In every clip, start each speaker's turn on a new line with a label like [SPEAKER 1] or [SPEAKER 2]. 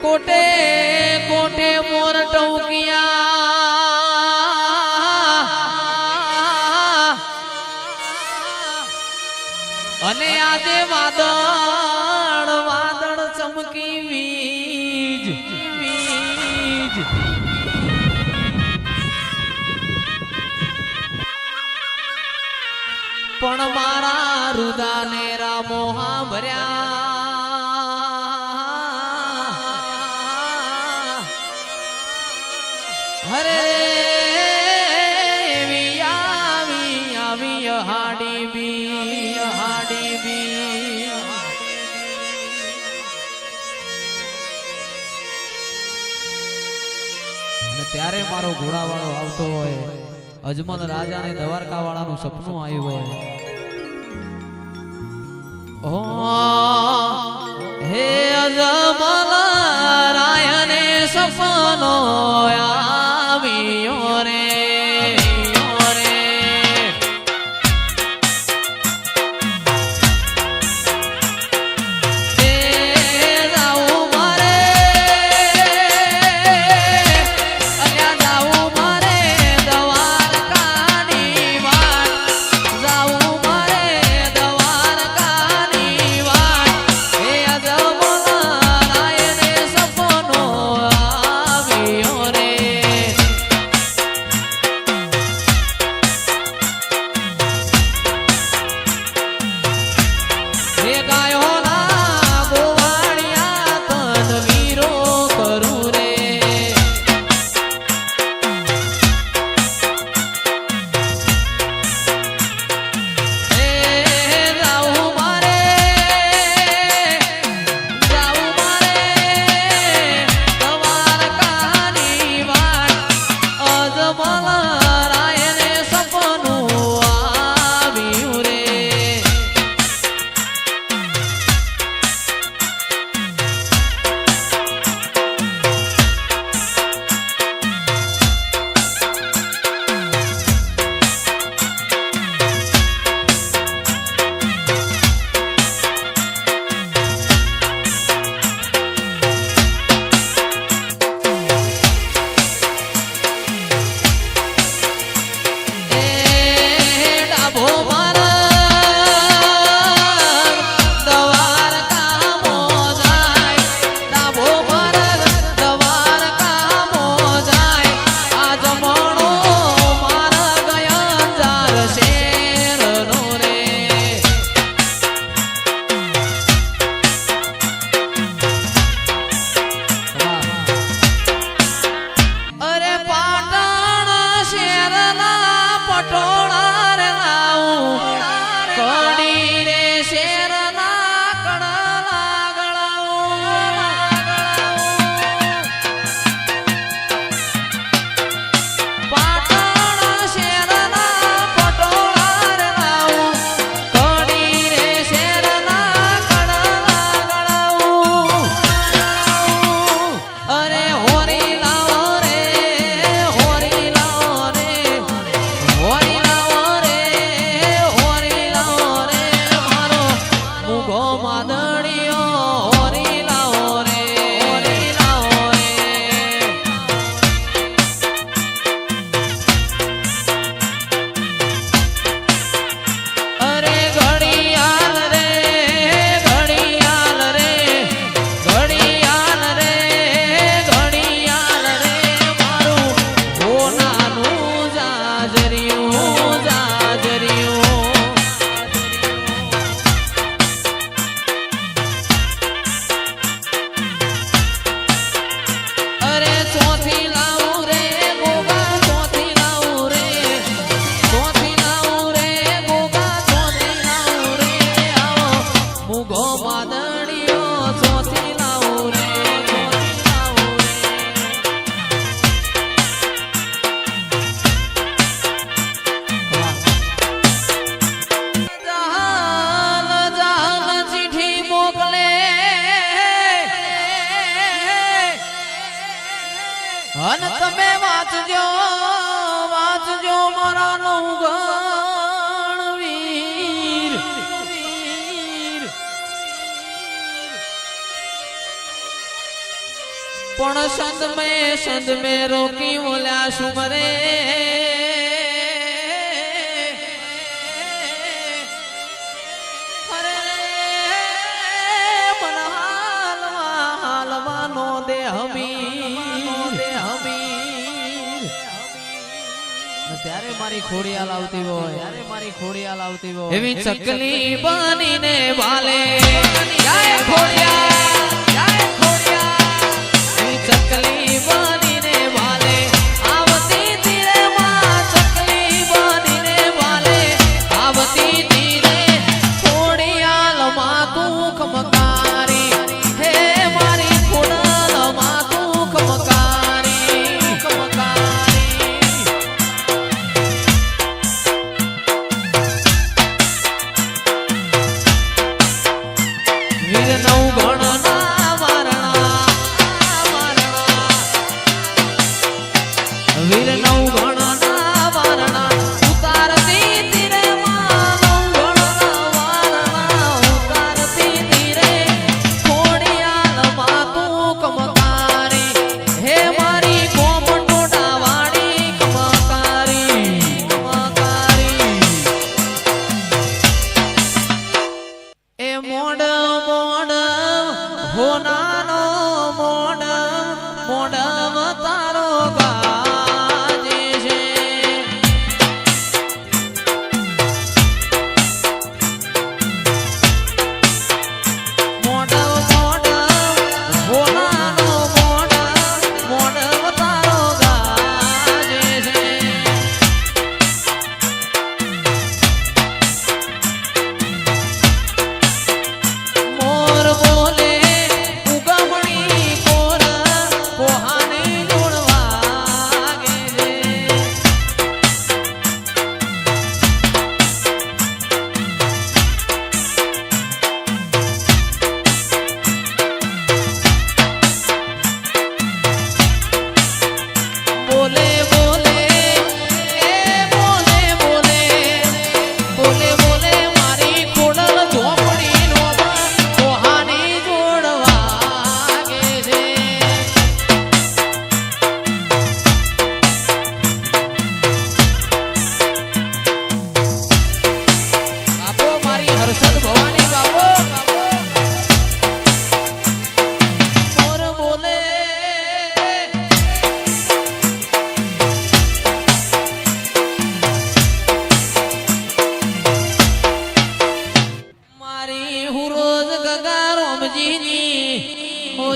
[SPEAKER 1] કોટે કોટે મોર ટોકિયા અને આજે વાદળ વાદળ ચમકી વીજ વીજ પણ મારા રુદાને રામોહા ભર્યા હરે હાડી બી ત્યારે મારો ઘોડાવાળો આવતો હોય અજમલ રાજા ને દ્વારકા વાળાનું સપનું આવ્યું હોય હે અજમલ રાયને સપનો આવ્યો રે અન તમે વાંચજો વાંચજો મારા નવગણ વીર પણ સંદ में रोकी बोल्या सुमरे अरे मन हालवा नो दे ત્યારે મારી ખોડિયાલ આવતી હોય એવી ચકલી બનીને વાલે જાય ખોડિયા એવી ચકલી બનીને વાલે આવતી ધીરે માં ચકલી બનીને વાલે આવતી ધીરે ખોડિયાલ માં તું ખમકારી હે મારી ખોડિયાલ માં તું ખમકારી વીર નવ ગણના વારણા વીર નવ ગણના વારણા ઉતારતી ધીરે માં નવ ગણના વારણા ઉતારતી ધીરે ખોડિયાલ માં તું કમકારી હે મારી કોમ ટોટા વાળી કમકારી એ મોડ હોનાનો મોડ તારો ગાજે છે મોડ હોનાનો મોડ તારો ગાજે છે મોર બોલે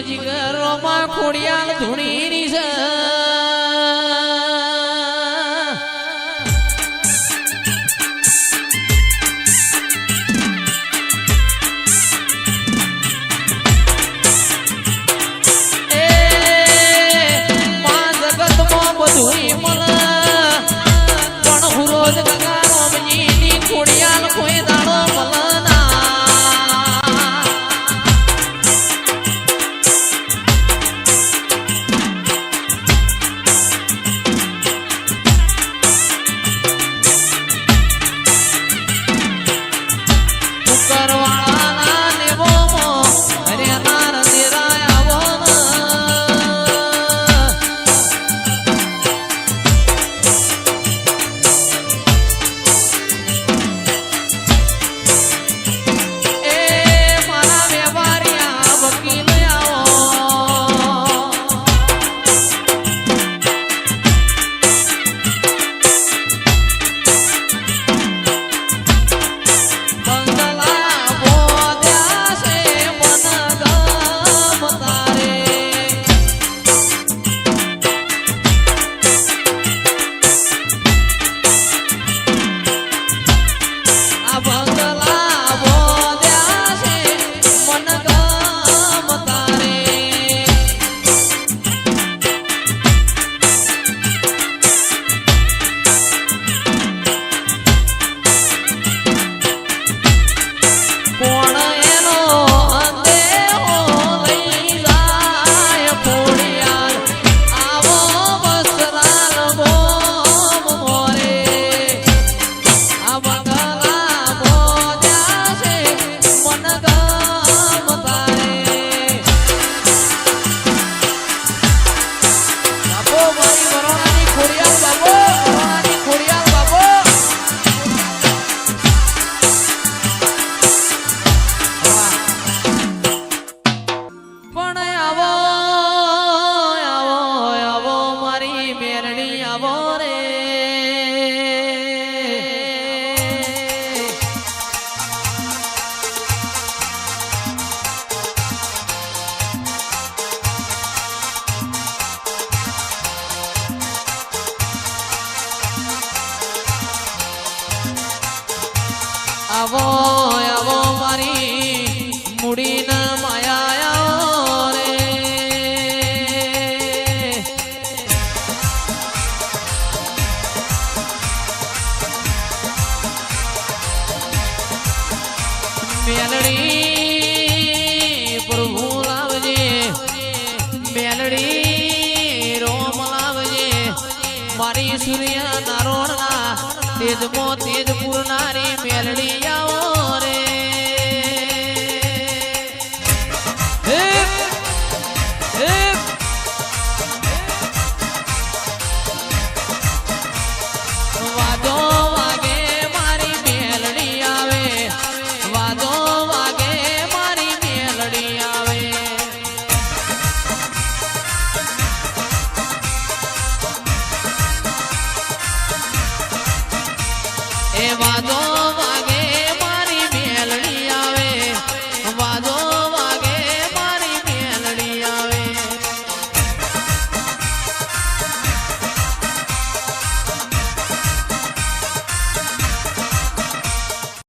[SPEAKER 1] જીગરોમાં ખોડિયાલ ધૂણીની છે એ માં જગતમાં બધુંય મળે પણ હું રોજ ગંગારામજીની ખોડિયાલ કોઈ દાડો મળે ના મારી સૂર્ય નારોણના તેજમો તેજ પૂરનારી મેલડી આવો